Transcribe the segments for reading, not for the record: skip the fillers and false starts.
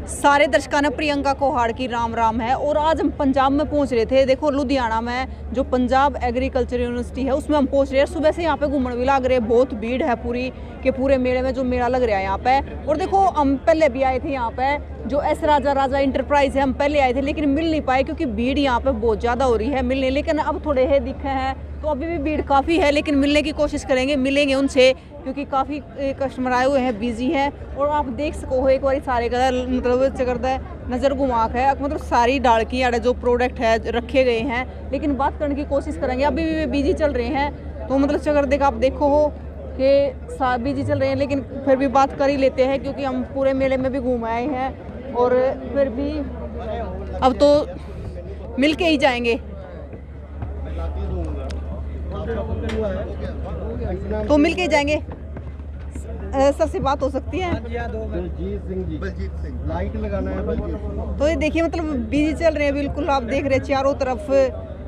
सारे दर्शकों ने प्रियंका कोहाड़ की राम राम है। और आज हम पंजाब में पहुंच रहे थे। देखो लुधियाना में जो पंजाब एग्रीकल्चर यूनिवर्सिटी है उसमें हम पहुंच रहे हैं। सुबह से यहाँ पे घूमने भी लग रहे हैं, बहुत भीड़ है पूरी के पूरे मेले में जो मेला लग रहा है यहाँ पे। और देखो हम पहले भी आए थे यहाँ पे, जो एस राजा इंटरप्राइज है, हम पहले आए थे लेकिन मिल नहीं पाए क्योंकि भीड़ यहाँ पे बहुत ज़्यादा हो रही है मिलने। लेकिन अब थोड़े है दिखे हैं तो अभी भी भीड़ काफ़ी है, लेकिन मिलने की कोशिश करेंगे, मिलेंगे उनसे क्योंकि काफ़ी कस्टमर आए हुए हैं, बिजी हैं। और आप देख सको हो एक बार सारे का मतलब करता है नज़र घुमा है, मतलब सारी डाल की जो प्रोडक्ट है रखे गए हैं, लेकिन बात करने की कोशिश करेंगे। अभी भी बिजी चल रहे हैं तो मतलब चकर देख आप देखो हो कि बिजी चल रहे हैं, लेकिन फिर भी बात कर ही लेते हैं क्योंकि हम पूरे मेले में भी घूम आए हैं। और फिर भी अब तो मिल के ही जाएंगे, तो मिल के जाएंगे। सर से बात हो सकती है? बलजीत सिंह लाइट लगाना है। तो ये देखिए मतलब बिजी चल रहे हैं बिल्कुल, आप देख रहे हैं चारों तरफ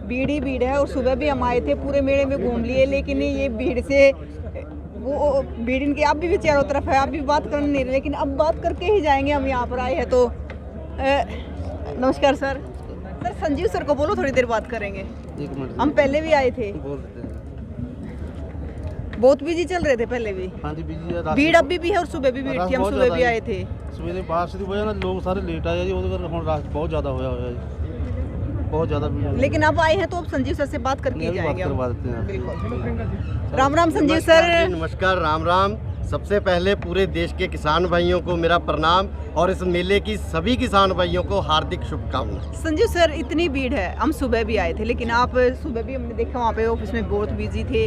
भीड़ ही भीड़ है। और सुबह भी हम आए थे, पूरे मेले में घूम लिए, लेकिन ये भीड़ से वो भीड़ इनकी अब भी चारों तरफ है, आप भी बात करने नहीं रहे, लेकिन अब बात करके ही जाएंगे। हम यहाँ पर आए हैं तो नमस्कार सर। सर संजीव सर को बोलो, थोड़ी देर बात करेंगे। हम पहले भी आए थे, बहुत बिजी चल रहे थे पहले भी। हाँ जी बिजी है, भीड़ अभी भी है और सुबह भी भीड़ थी, हम सुबह भी आए थे। सवेरे बारिश की वजह ਨਾਲ लोग सारे लेट आए जी, ਉਹਦੇ ਕਰਕੇ ਹੁਣ रश बहुत ज़्यादा होया जी, बहुत ज़्यादा भीड़। लेकिन अब आए हैं तो अब संजीव सर से बात करके जाएंगे। करवा देते हैं। बिल्कुल। राम राम संजीव सर। नमस्कार, राम राम। सबसे पहले पूरे देश के किसान भाइयों को मेरा प्रणाम और इस मेले की सभी किसान भाइयों को हार्दिक शुभकामनाएं। संजीव सर इतनी भीड़ है, हम सुबह भी आए थे लेकिन आप सुबह भी हमने देखा वहाँ पे ऑफिस में बहुत बिजी थे,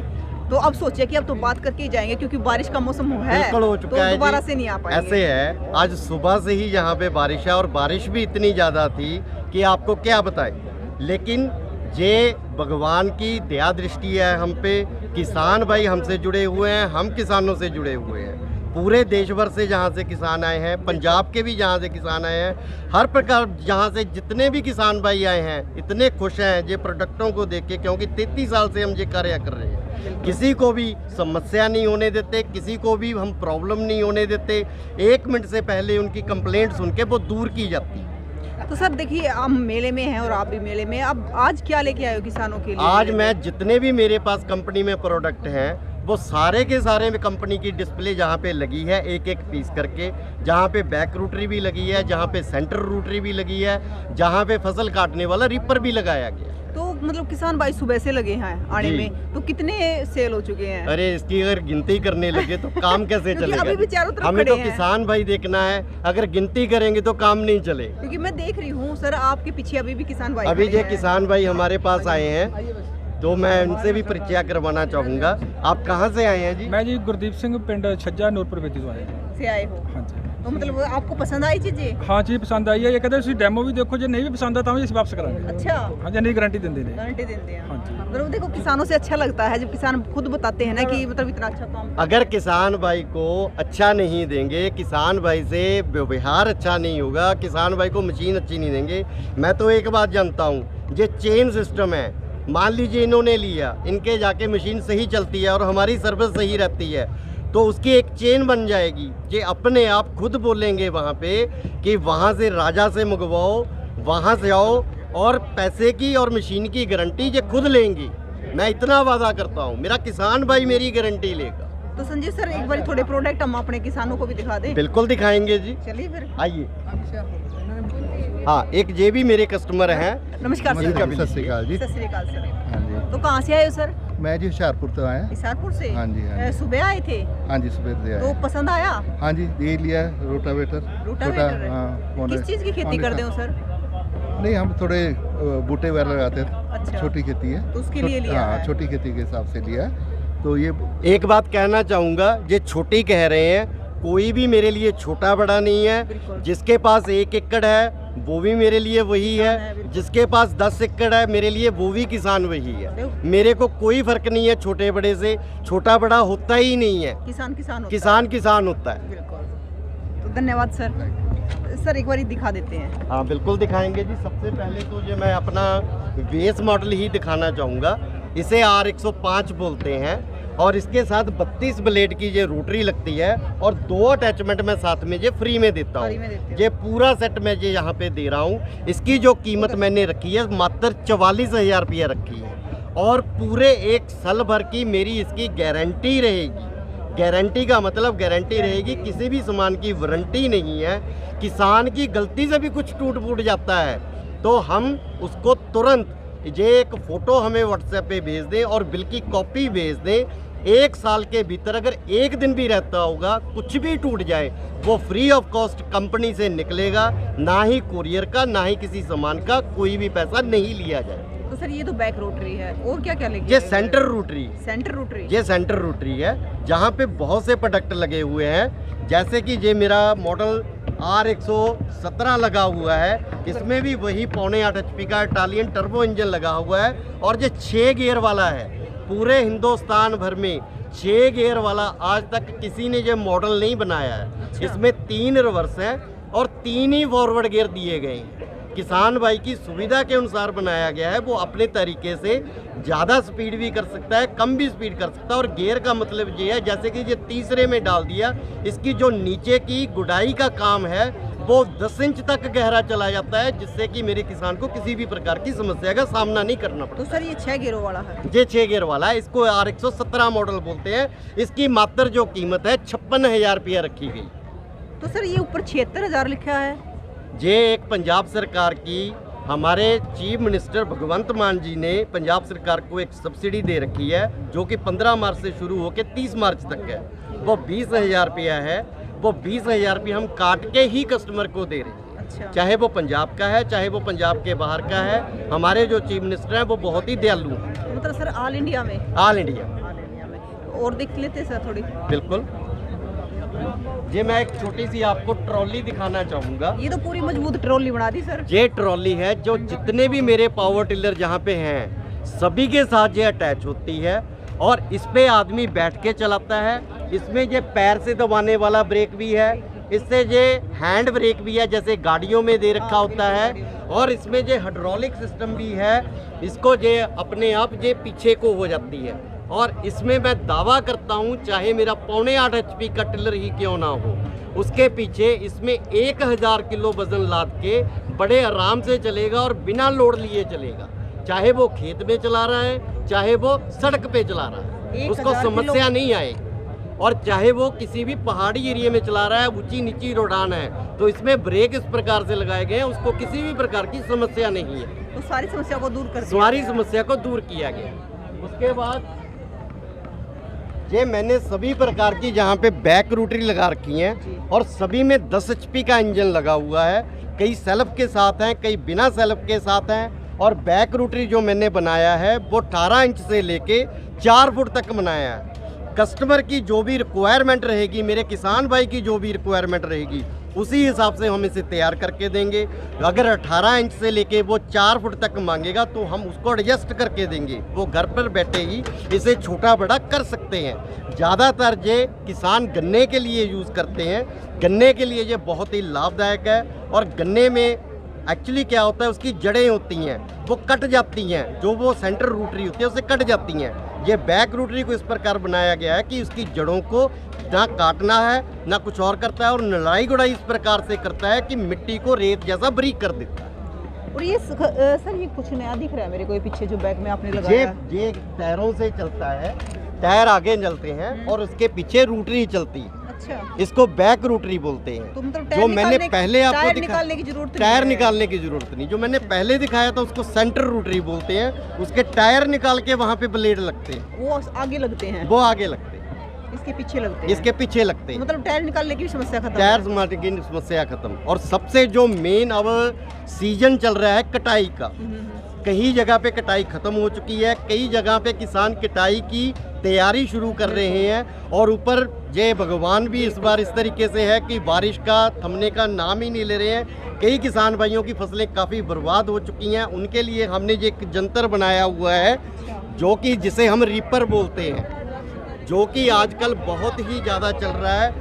तो अब सोचे कि अब तो बात करके ही जाएंगे क्योंकि बारिश का मौसम है, बिल्कुल हो चुका तो है, दोबारा से नहीं आ पाएंगे। ऐसे है, आज सुबह से ही यहाँ पे बारिश है और बारिश भी इतनी ज़्यादा थी कि आपको क्या बताएं। लेकिन ये भगवान की दया दृष्टि है हम पे, किसान भाई हमसे जुड़े हुए हैं, हम किसानों से जुड़े हुए हैं। पूरे देश भर से जहाँ से किसान आए हैं, पंजाब के भी जहाँ से किसान आए हैं, हर प्रकार जहाँ से जितने भी किसान भाई आए हैं इतने खुश हैं ये प्रोडक्टों को देख के, क्योंकि 33 साल से हम ये कार्य कर रहे हैं। किसी को भी समस्या नहीं होने देते, किसी को भी हम प्रॉब्लम नहीं होने देते। 1 मिनट से पहले उनकी कंप्लेंट सुन के वो दूर की जाती है। तो सर देखिए हम मेले में हैं और आप भी मेले में, अब आज क्या लेके आए हो किसानों के लिए? आज मैं जितने भी मेरे पास कंपनी में प्रोडक्ट हैं वो सारे के सारे में कंपनी की डिस्प्ले जहाँ पे लगी है एक एक पीस करके, जहाँ पे बैक रूटरी भी लगी है, जहाँ पे सेंटर रूटरी भी लगी है, जहाँ पे फसल काटने वाला रिपर भी लगाया गया। तो मतलब किसान भाई सुबह से लगे हैं आने में, तो कितने सेल हो चुके हैं? अरे इसकी अगर गिनती करने लगे तो काम कैसे चलेगा? अभी भी चारों तरफ हमें खड़े तो हैं। किसान भाई देखना है, अगर गिनती करेंगे तो काम नहीं चले। क्योंकि मैं देख रही हूँ सर आपके पीछे अभी भी किसान भाई अभी खड़े ये हैं। किसान भाई हमारे पास आए हैं तो मैं उनसे भी परिचय करवाना चाहूँगा। आप कहाँ से आए हैं जी? मैं जी गुरदीप सिंह पिंड छज्जा नूरपुर बेदी ਤੋਂ ਆਇਆ से आए हो। हाँ जी। तो मतलब आपको पसंद आई चीजें? हाँ जी पसंद आई है, ये कहते ਤੁਸੀਂ ਡੈਮੋ ਵੀ ਦੇਖੋ, ਜੇ ਨਹੀਂ ਵੀ ਪਸੰਦ ਆ ਤਾਂ ਵੀ ਅਸੀਂ ਵਾਪਸ ਕਰਾਂਗੇ। अच्छा, हाँ जी, नहीं गारंटी ਦਿੰਦੇ ਨੇ। गारंटी देते हैं। हाँ जी। मतलब देखो किसानों से अच्छा लगता है जब किसान खुद बताते हैं ना कि मतलब इतना अच्छा काम। अगर किसान भाई को अच्छा नहीं देंगे, किसान भाई से व्यवहार अच्छा नहीं होगा, किसान भाई को मशीन अच्छी नहीं देंगे। मैं तो एक बात जानता हूँ, ये चेन सिस्टम है। मान लीजिए इन्होंने लिया, इनके जाके मशीन सही चलती है और हमारी सर्विस सही रहती है तो उसकी एक चेन बन जाएगी। ये अपने आप खुद बोलेंगे वहाँ पे कि वहाँ से राजा से मंगवाओ, वहाँ से आओ, और पैसे की और मशीन की गारंटी ये खुद लेंगी। मैं इतना वादा करता हूँ, मेरा किसान भाई मेरी गारंटी लेगा। तो संजीव सर एक बार थोड़े प्रोडक्ट हम अपने किसानों को भी दिखा दें। बिल्कुल दिखाएंगे जी, चलिए फिर आइए। हाँ, एक ये भी मेरे कस्टमर हैं। नमस्कार सर। सत श्री अकाल जी। सत श्री अकाल सर। हाँ जी, तो कहाँ से आए हो सर? मैं जी हुशियारपुर तो आया। हिसारपुर से? हाँ जी, हाँ जी। सुबह आए थे हाँ जी सुबह से तो आया। पसंद आया? हाँ जी, ये लिया रोटावेटर। रोटावेटर है? हाँ, किस चीज़ की खेती करते हो सर? नहीं, हम थोड़े बूटे वगैरह लगाते हैं। अच्छा। छोटी खेती है तो उसके लिए लिया हाँ, है। छोटी खेती के हिसाब से लिया है। तो ये एक बात कहना चाहूँगा, ये छोटी कह रहे हैं, कोई भी मेरे लिए छोटा बड़ा नहीं है। बिल्कुल। जिसके पास 1 एकड़ है वो भी मेरे लिए वही है, जिसके पास 10 एकड़ है मेरे लिए वो भी किसान वही है। मेरे को कोई फर्क नहीं है छोटे बड़े से, छोटा बड़ा होता ही नहीं है, किसान किसान होता किसान किसान होता है। है। बिल्कुल। तो धन्यवाद सर। सर एक बार दिखा देते हैं। हाँ बिल्कुल दिखाएंगे जी। सबसे पहले तो ये मैं अपना बेस मॉडल ही दिखाना चाहूँगा। इसे R105 बोलते हैं और इसके साथ 32 ब्लेड की ये रोटरी लगती है और 2 अटैचमेंट मैं साथ में ये फ्री में देता फ्री में देते हूँ। हो। ये पूरा सेट मैं ये यहाँ पे दे रहा हूँ। इसकी जो कीमत मैंने रखी है मात्र 44,000 रुपया रखी है और पूरे 1 साल भर की मेरी इसकी गारंटी रहेगी। गारंटी का मतलब गारंटी रहेगी, किसी भी सामान की वारंटी नहीं है। किसान की गलती से भी कुछ टूट फूट जाता है तो हम उसको तुरंत ये एक फ़ोटो हमें व्हाट्सएप पे भेज दें और बिल की कॉपी भेज दें। 1 साल के भीतर अगर एक दिन भी रहता होगा, कुछ भी टूट जाए, वो फ्री ऑफ कॉस्ट कंपनी से निकलेगा, ना ही कुरियर का ना ही किसी सामान का कोई भी पैसा नहीं लिया जाए। तो सर ये तो बैक रोटरी है, और क्या क्या लेके ये आए? Centre rotary, centre rotary. ये सेंटर रोटरी है जहाँ पे बहुत से प्रोडक्ट लगे हुए हैं। जैसे कि ये मेरा मॉडल R117 लगा हुआ है, इसमें भी वही 7.5 HP का इटालियन टर्बो इंजन लगा हुआ है और ये 6 गियर वाला है। पूरे हिंदुस्तान भर में 6 गियर वाला आज तक किसी ने ये मॉडल नहीं बनाया है। अच्छा। इसमें 3 रिवर्स हैं और 3 ही फॉरवर्ड गियर दिए गए हैं। किसान भाई की सुविधा के अनुसार बनाया गया है। वो अपने तरीके से ज़्यादा स्पीड भी कर सकता है, कम भी स्पीड कर सकता है। और गियर का मतलब ये है, जैसे कि ये तीसरे में डाल दिया, इसकी जो नीचे की गुडाई का काम है वो 10 इंच तक गहरा चला जाता है, जिससे कि मेरे किसान को किसी भी प्रकार की समस्या का सामना नहीं करना पड़ता। तो सर ये 6 गियरों वाला है। ये 6 गियर वाला है, इसको R117 मॉडल बोलते हैं। इसकी मात्र जो कीमत है 56,000 रुपया रखी गई। तो सर ये ऊपर 76,000 लिखा है। ये एक पंजाब सरकार की, हमारे चीफ मिनिस्टर भगवंत मान जी ने पंजाब सरकार को एक सब्सिडी दे रखी है, जो कि 15 मार्च से शुरू होकर 30 मार्च तक है। वो 20,000 रुपया है। वो 20,000 रुपया हम काट के ही कस्टमर को दे रहे हैं। अच्छा। चाहे वो पंजाब का है, चाहे वो पंजाब के बाहर का है। हमारे जो चीफ मिनिस्टर हैं वो बहुत ही दयालु हैं। तो मतलब सर ऑल इंडिया में। ऑल इंडिया ऑल इंडिया में। और देख लेते सर थोड़ी। बिल्कुल। ये मैं एक छोटी सी आपको ट्रॉली दिखाना चाहूँगा। ये तो पूरी मजबूत ट्रॉली बना दी सर। ये ट्रॉली है जो जितने भी मेरे पावर टिलर जहाँ पे हैं सभी के साथ ये अटैच होती है और इस पे आदमी बैठ के चलाता है। इसमें ये पैर से दबाने वाला ब्रेक भी है, इससे ये हैंड ब्रेक भी है जैसे गाड़ियों में दे रखा होता है, और इसमें ये हाइड्रोलिक सिस्टम भी है। इसको ये अपने आप ये पीछे को हो जाती है और इसमें मैं दावा करता हूँ, चाहे मेरा 7.5 HP का टिलर ही क्यों ना हो, उसके पीछे इसमें 1000 किलो वजन लाद के बड़े आराम से चलेगा और बिना लोड लिए चलेगा। चाहे वो खेत में चला रहा है, चाहे वो सड़क पे चला रहा है, 1000 उसको समस्या नहीं आएगी। और चाहे वो किसी भी पहाड़ी एरिया में चला रहा है, ऊंची नीची रोडान है, तो इसमें ब्रेक इस प्रकार से लगाए गए हैं, उसको किसी भी प्रकार की समस्या नहीं है। तो सारी समस्या को दूर कर दिया सारी गया। समस्या को दूर किया गया। उसके बाद ये मैंने सभी प्रकार की जहाँ पे बैक रोटरी लगा रखी हैं और सभी में 10 HP का इंजन लगा हुआ है। कई सेल्फ के साथ हैं, कई बिना सेल्फ के साथ हैं। और बैक रोटरी जो मैंने बनाया है वो 18 इंच से लेके 4 फुट तक बनाया है। कस्टमर की जो भी रिक्वायरमेंट रहेगी, मेरे किसान भाई की जो भी रिक्वायरमेंट रहेगी, उसी हिसाब से हम इसे तैयार करके देंगे। अगर 18 इंच से लेके वो 4 फुट तक मांगेगा तो हम उसको एडजस्ट करके देंगे। वो घर पर बैठे ही इसे छोटा बड़ा कर सकते हैं। ज़्यादातर ये किसान गन्ने के लिए यूज़ करते हैं। गन्ने के लिए ये बहुत ही लाभदायक है। और गन्ने में एक्चुअली क्या होता है, उसकी जड़ें होती हैं वो कट जाती हैं, जो वो सेंटर रूटरी होती है उससे कट जाती हैं। ये बैक रूटरी को इस प्रकार बनाया गया है कि उसकी जड़ों को ना काटना है ना कुछ और करता है, और नलाई गुड़ाई इस प्रकार से करता है कि मिट्टी को रेत जैसा बारीक कर देता है। और ये सर ये कुछ नया दिख रहा है मेरे को, ये पीछे जो बैग में आपने लगाया है। ये टायरों से चलता है, टायर आगे चलते हैं और उसके पीछे रूटरी चलती है। अच्छा। इसको बैक रूटरी बोलते हैं। तो मतलब जो मैंने पहले आपको टायर निकालने की जरूरत नहीं टायर है। निकालने की जरूरत नहीं। जो मैंने पहले दिखाया था उसको सेंटर रूटरी बोलते हैं। उसके टायर निकाल के वहाँ पे ब्लेड लगते हैं, वो आगे लगते हैं, वो आगे लगते हैं, इसके पीछे लगते हैं। इसके पीछे लगते हैं। मतलब टायर निकालने की भी समस्या खत्म। टायर समाने की समस्या खत्म। और सबसे जो मेन अब सीजन चल रहा है कटाई का, कई जगह पे कटाई खत्म हो चुकी है, कई जगह पे किसान कटाई की तैयारी शुरू कर रहे हैं। और ऊपर जय भगवान भी इस बार इस तरीके से है कि बारिश का थमने का नाम ही नहीं ले रहे हैं। कई किसान भाइयों की फसलें काफ़ी बर्बाद हो चुकी हैं। उनके लिए हमने ये एक जंतर बनाया हुआ है जो कि जिसे हम रीपर बोलते हैं, जो कि आजकल बहुत ही ज़्यादा चल रहा है,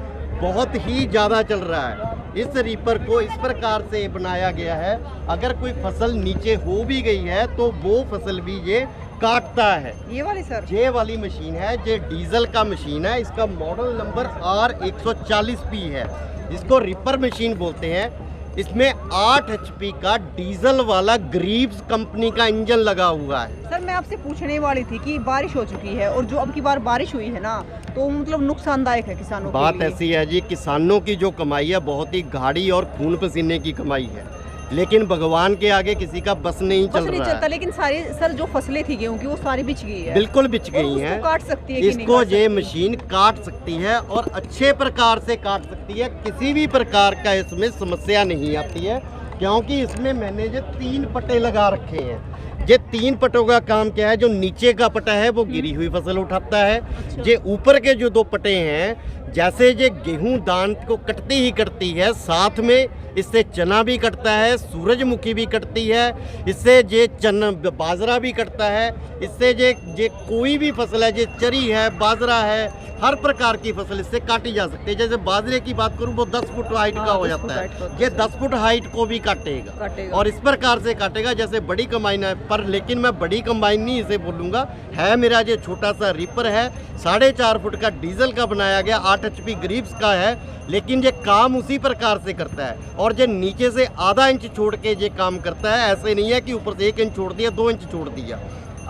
बहुत ही ज़्यादा चल रहा है। इस रीपर को इस प्रकार से बनाया गया है, अगर कोई फसल नीचे हो भी गई है तो वो फसल भी ये काटता है। ये वाली सर? ये वाली मशीन है, ये डीजल का मशीन है, इसका मॉडल नंबर R140P है, इसको रिपर मशीन बोलते हैं। इसमें 8 HP का डीजल वाला ग्रीव्स कंपनी का इंजन लगा हुआ है। सर मैं आपसे पूछने वाली थी कि बारिश हो चुकी है और जो अब की बार बारिश हुई है ना, तो मतलब नुकसानदायक है किसानों के बात लिए। ऐसी है जी, किसानों की जो कमाई है बहुत ही गाढ़ी और खून पसीने की कमाई है, लेकिन भगवान के आगे किसी का बस नहीं चल रहा चलता, है। लेकिन सारी सर जो फसलें थी गेहूं की वो सारी बिछ गई है। बिल्कुल बिछ और गई उसको हैं। काट सकती है कि नहीं इसको काट ये सकती? मशीन काट सकती है और अच्छे प्रकार से काट सकती है, किसी भी प्रकार का इसमें समस्या नहीं आती है, क्योंकि इसमें मैंने ये 3 पट्टे लगा रखे हैं। ये 3 पट्टों का काम क्या है, जो नीचे का पट्टा है वो गिरी हुई फसल उठाता है, ये ऊपर के जो 2 पट्टे हैं जैसे ये गेहूं दान को कटती ही कटती है, साथ में इससे चना भी कटता है, सूरजमुखी भी कटती है, इससे ये बाजरा भी कटता है, इससे ये कोई भी फसल है, ये चरी है, बाजरा है, हर प्रकार की फसल इससे काटी जा सकती है। जैसे बाजरे की बात करूं वो 10 फुट हाइट का हो 10 जाता फुट है, हाइट का होता ये 10 फुट हाइट को भी काटेगा और इस प्रकार से काटेगा जैसे बड़ी कंबाइन है। पर लेकिन मैं बड़ी कंबाइन नहीं इसे बोलूँगा, है मेरा ये छोटा सा रिपर है, 4.5 फुट का डीजल का बनाया गया, 8 HP ग्रीव्स का है, लेकिन ये काम उसी प्रकार से करता है और ये नीचे से आधा इंच छोड़ के ये काम करता है। ऐसे नहीं है कि ऊपर से 1 इंच छोड़ दिया, 2 इंच छोड़ दिया।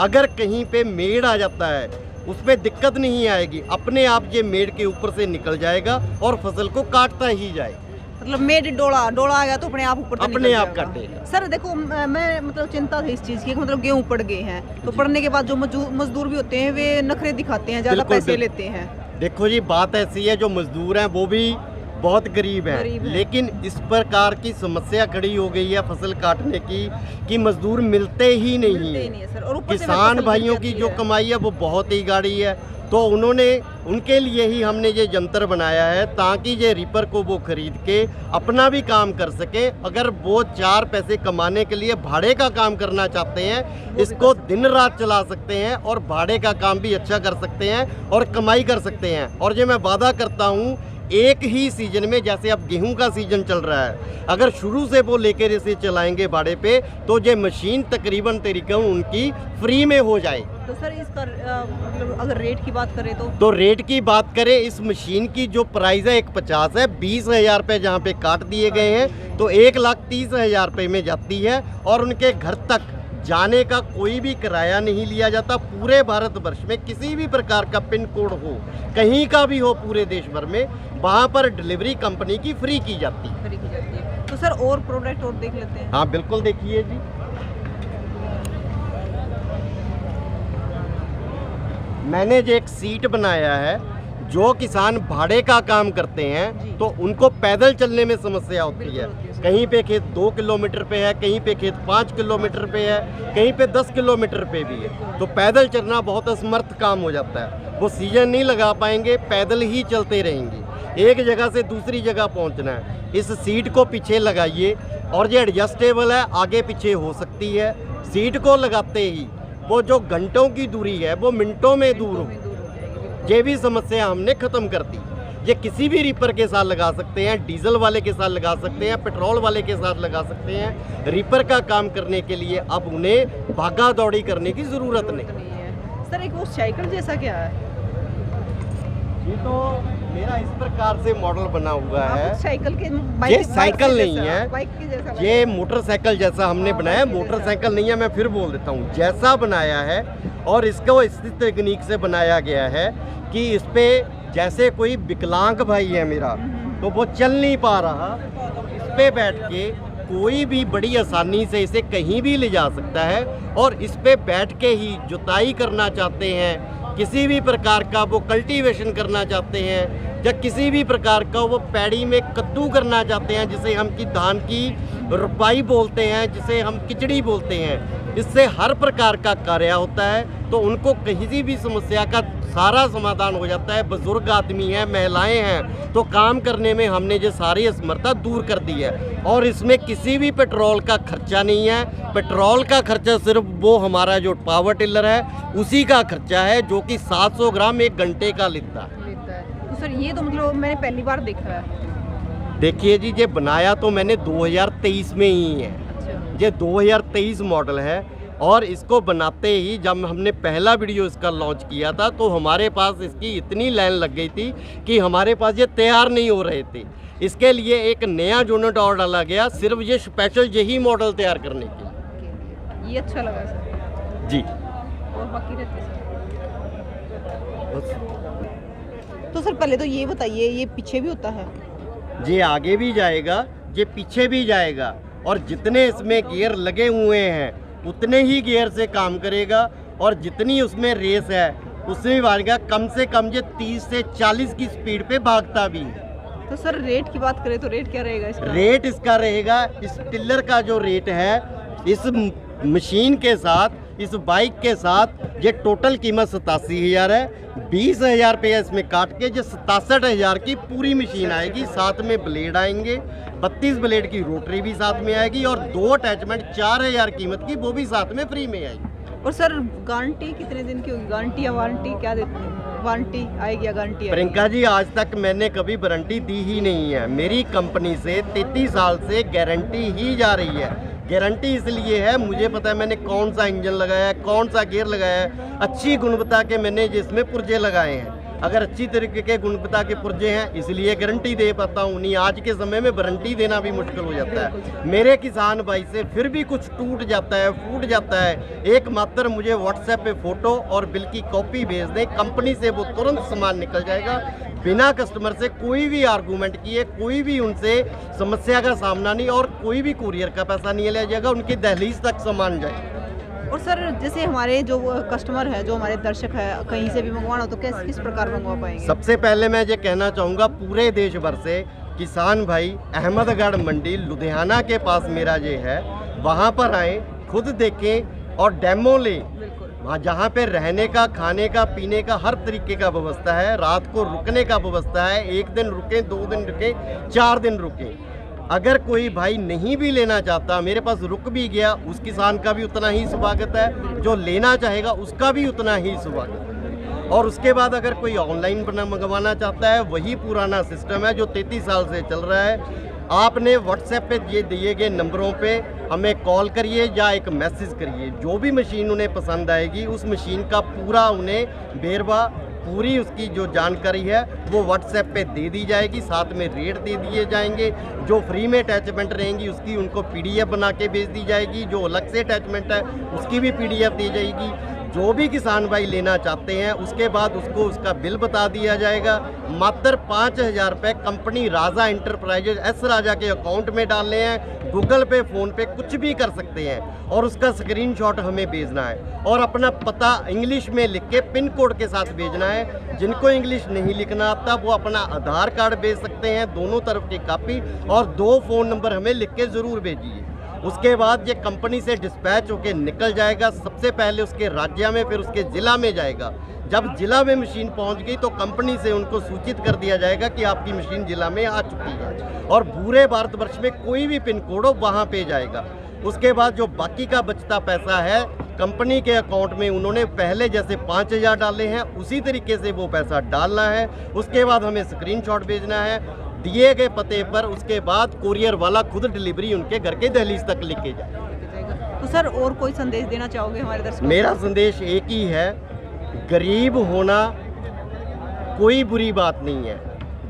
अगर कहीं पे मेड़ आ जाता है उसमें दिक्कत नहीं आएगी, अपने आप ये मेड़ के ऊपर से निकल जाएगा और फसल को काटता ही जाएगा। मतलब मेड डोला आ गया तो अपने आप ऊपर से अपने निकल आप जाएगा। काटेगा। सर देखो मैं मतलब चिंता थी इस चीज़ की कि मतलब गेहूं पड़ गए हैं, तो पड़ने के बाद जो मजदूर भी होते हैं वे नखरे दिखाते हैं, ज़्यादा बिल्कुल, पैसे बिल्कुल। लेते हैं। देखो जी, बात ऐसी है, जो मजदूर हैं वो भी बहुत गरीब गरीब हैं, हैं। लेकिन इस प्रकार की समस्या खड़ी हो गई है फसल काटने की कि मजदूर मिलते ही नहीं मिलते ही नहीं है सर। और ऊपर से किसान फसल भाइयों गिर की जाती जो है। कमाई है वो बहुत ही गाढ़ी है, तो उनके लिए ही हमने ये यंत्र बनाया है ताकि ये रिपर को वो खरीद के अपना भी काम कर सके। अगर वो 4 पैसे कमाने के लिए भाड़े का काम करना चाहते हैं, इसको दिन रात चला सकते हैं और भाड़े का काम भी अच्छा कर सकते हैं और कमाई कर सकते हैं। और ये मैं वादा करता हूँ, एक ही सीजन में, जैसे अब गेहूं का सीजन चल रहा है, अगर शुरू से वो लेकर इसे चलाएंगे भाड़े पे, तो ये मशीन तकरीबन उनकी फ्री में हो जाए। तो सर इसका मतलब अगर रेट की बात करें तो रेट की बात करें, इस मशीन की जो प्राइस है 150 है, 20,000 रुपये जहाँ पे काट दिए गए हैं तो 1,30,000 रुपये में जाती है और उनके घर तक जाने का कोई भी किराया नहीं लिया जाता। पूरे भारतवर्ष में किसी भी प्रकार का पिन कोड हो, कहीं का भी हो पूरे देश भर में, वहाँ पर डिलीवरी कंपनी की फ्री की जाती है। तो सर और प्रोडक्ट और देख लेते हैं। हाँ बिल्कुल, देखिए जी, मैंने जो एक सीट बनाया है, जो किसान भाड़े का काम करते हैं तो उनको पैदल चलने में समस्या होती है। कहीं पे खेत 2 किलोमीटर पे है, कहीं पे खेत 5 किलोमीटर पे है, कहीं पे 10 किलोमीटर पे भी है, तो पैदल चलना बहुत असमर्थ काम हो जाता है। वो सीजन नहीं लगा पाएंगे, पैदल ही चलते रहेंगे, एक जगह से दूसरी जगह पहुंचना है। इस सीट को पीछे लगाइए और ये एडजस्टेबल है, आगे पीछे हो सकती है। सीट को लगाते ही वो जो घंटों की दूरी है वो मिनटों में दूर हो, ये भी समस्या हमने ख़त्म कर दी। ये किसी भी रिपर के साथ लगा सकते हैं, डीजल वाले के साथ लगा सकते हैं, पेट्रोल वाले के साथ लगा सकते हैं। रिपर का काम करने के लिए अब उन्हें भागा दौड़ी करने की ज़रूरत नहीं। सर एक वो साइकिल जैसा क्या है? ये तो मेरा इस प्रकार से मॉडल बना हुआ है। साइकिल के ये साइकिल नहीं है, बाइक के जैसा ये मोटरसाइकिल जैसा हमने बनाया है। मोटरसाइकिल नहीं है, मैं फिर बोल देता हूँ, जैसा बनाया है। और इसको इस तकनीक से बनाया गया है कि इस पे जैसे कोई विकलांग भाई है मेरा, तो वो चल नहीं पा रहा, इस पे बैठ के कोई भी बड़ी आसानी से इसे कहीं भी ले जा सकता है। और इस पे बैठ के ही जुताई करना चाहते हैं, किसी भी प्रकार का वो कल्टीवेशन करना चाहते हैं, या किसी भी प्रकार का वो पैड़ी में कद्दू करना चाहते हैं, जिसे हम की धान की रुपाई बोलते हैं, जिसे हम खिचड़ी बोलते हैं, इससे हर प्रकार का कार्य होता है। तो उनको किसी भी समस्या का सारा समाधान हो जाता है। बुजुर्ग आदमी हैं, महिलाएं हैं, तो काम करने में हमने ये सारी असमर्थता दूर कर दी है। और इसमें किसी भी पेट्रोल का खर्चा नहीं है। पेट्रोल का खर्चा सिर्फ वो हमारा जो पावर टिलर है उसी का खर्चा है, जो कि 700 ग्राम 1 घंटे का लेता है। तो सर ये तो मतलब मैंने पहली बार देखा है। देखिए जी, ये बनाया तो मैंने 2023 में ही है। ये 2023 मॉडल है। और इसको बनाते ही जब हमने पहला वीडियो इसका लॉन्च किया था तो हमारे पास इसकी इतनी लाइन लग गई थी कि हमारे पास ये तैयार नहीं हो रहे थे। इसके लिए एक नया यूनिट और डाला गया, सिर्फ ये स्पेशल यही मॉडल तैयार करने के लिए। ये अच्छा लगा सर जी। और बाकी रहते सर। बस। तो सर पहले तो ये बताइए, ये पीछे भी होता है? ये आगे भी जाएगा, ये पीछे भी जाएगा, और जितने इसमें गियर लगे हुए हैं उतने ही गियर से काम करेगा, और जितनी उसमें रेस है उसमें भागेगा। कम से कम ये 30 से 40 की स्पीड पे भागता भी है। तो सर रेट की बात करें तो रेट क्या रहेगा इसका? रेट इसका रहेगा, इस टिल्लर का जो रेट है इस मशीन के साथ, इस बाइक के साथ, ये टोटल कीमत 87,000 है। 20,000 रुपये इसमें काट के जो 67,000 की पूरी मशीन आएगी। साथ में ब्लेड आएंगे, 32 ब्लेड की रोटरी भी साथ में आएगी, और 2 अटैचमेंट 4,000 कीमत की वो भी साथ में फ्री में आएगी। और सर गारंटी कितने दिन की होगी? गारंटी या वारंटी क्या देते हैं? वारंटी आएगी या गारंटी आएगी? प्रियंका जी, आज तक मैंने कभी वारंटी दी ही नहीं है। मेरी कंपनी से 33 साल से गारंटी ही जा रही है। गारंटी इसलिए है, मुझे पता है मैंने कौन सा इंजन लगाया है, कौन सा गियर लगाया है, अच्छी गुणवत्ता के मैंने जिसमें पुर्जे लगाए हैं। अगर अच्छी तरीके के गुणवत्ता के पुर्जे हैं इसलिए गारंटी दे पाता हूँ, नहीं आज के समय में वारंटी देना भी मुश्किल हो जाता है। मेरे किसान भाई से फिर भी कुछ टूट जाता है, फूट जाता है, एक मात्र मुझे व्हाट्सएप पे फ़ोटो और बिल की कॉपी भेज दें, कंपनी से वो तुरंत सामान निकल जाएगा, बिना कस्टमर से कोई भी आर्गूमेंट किए, कोई भी उनसे समस्या का सामना नहीं, और कोई भी कुरियर का पैसा नहीं लिया जाएगा, उनकी दहलीज तक सामान जाएगा। और सर जैसे हमारे जो कस्टमर है, जो हमारे दर्शक है, कहीं से भी मंगवाना हो तो किस प्रकार मंगवा पाएंगे? सबसे पहले मैं ये कहना चाहूँगा, पूरे देश भर से किसान भाई अहमदगढ़ मंडी लुधियाना के पास मेरा ये है, वहाँ पर आए, खुद देखें और डेमो लें। वहाँ जहाँ पे रहने का, खाने का, पीने का हर तरीके का व्यवस्था है, रात को रुकने का व्यवस्था है, 1 दिन रुकें, 2 दिन रुकें, 4 दिन रुकें। अगर कोई भाई नहीं भी लेना चाहता, मेरे पास रुक भी गया, उस किसान का भी उतना ही स्वागत है, जो लेना चाहेगा उसका भी उतना ही स्वागत है। और उसके बाद अगर कोई ऑनलाइन मंगवाना चाहता है, वही पुराना सिस्टम है जो 33 साल से चल रहा है। आपने व्हाट्सएप पे ये दिए गए नंबरों पे हमें कॉल करिए या एक मैसेज करिए, जो भी मशीन उन्हें पसंद आएगी उस मशीन का पूरा उन्हें बेरवा, पूरी उसकी जो जानकारी है वो व्हाट्सएप पे दे दी जाएगी, साथ में रेट दे दिए जाएंगे। जो फ्री में अटैचमेंट रहेंगी उसकी उनको PDF बना के भेज दी जाएगी, जो अलग से अटैचमेंट है उसकी भी PDF दी जाएगी। जो भी किसान भाई लेना चाहते हैं उसके बाद उसको उसका बिल बता दिया जाएगा। मात्र 5,000 रुपये कंपनी राजा इंटरप्राइजेज एस राजा के अकाउंट में डालने हैं, गूगल पे, फ़ोन पे कुछ भी कर सकते हैं, और उसका स्क्रीनशॉट हमें भेजना है, और अपना पता इंग्लिश में लिख के पिन कोड के साथ भेजना है। जिनको इंग्लिश नहीं लिखना आता वो अपना आधार कार्ड भेज सकते हैं, दोनों तरफ की कापी, और 2 फ़ोन नंबर हमें लिख के ज़रूर भेजिए। उसके बाद ये कंपनी से डिस्पैच होके निकल जाएगा, सबसे पहले उसके राज्य में, फिर उसके ज़िला में जाएगा। जब जिला में मशीन पहुंच गई तो कंपनी से उनको सूचित कर दिया जाएगा कि आपकी मशीन जिला में आ चुकी है, और पूरे भारतवर्ष में कोई भी पिन कोड हो वहाँ पे जाएगा। उसके बाद जो बाकी का बचता पैसा है कंपनी के अकाउंट में उन्होंने पहले जैसे 5,000 डाले हैं उसी तरीके से वो पैसा डालना है। उसके बाद हमें स्क्रीनशॉट भेजना है दिए गए पते पर, उसके बाद कुरियर वाला खुद डिलीवरी उनके घर के दहलीज तक लेके जाए। तो सर और कोई संदेश देना चाहोगे हमारे दर्शकों? मेरा संदेश एक ही है, गरीब होना कोई बुरी बात नहीं है,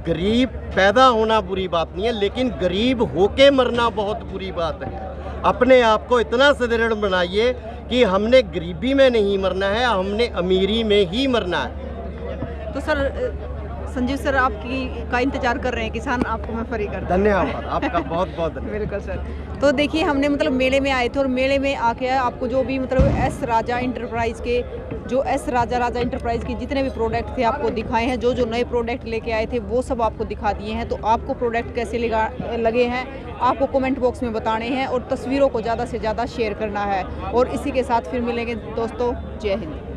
गरीब पैदा होना बुरी बात नहीं है, लेकिन गरीब होके मरना बहुत बुरी बात है। अपने आप को इतना सुदृढ़ बनाइए कि हमने गरीबी में नहीं मरना है, हमने अमीरी में ही मरना है। तो सर संजीव सर आपकी का इंतजार कर रहे हैं किसान, आपको मैं फ्री कर दूं। धन्यवाद आपका, बहुत बहुत धन्यवाद। बिल्कुल सर। तो देखिए हमने मतलब मेले में आए थे, और मेले में आके आपको जो भी मतलब एस राजा इंटरप्राइज के, जो एस राजा इंटरप्राइज के जितने भी प्रोडक्ट थे आपको दिखाए हैं, जो नए प्रोडक्ट लेके आए थे वो सब आपको दिखा दिए हैं। तो आपको प्रोडक्ट कैसे लगे हैं आपको कमेंट बॉक्स में बताने हैं, और तस्वीरों को ज़्यादा से ज़्यादा शेयर करना है। और इसी के साथ फिर मिलेंगे दोस्तों, जय हिंद।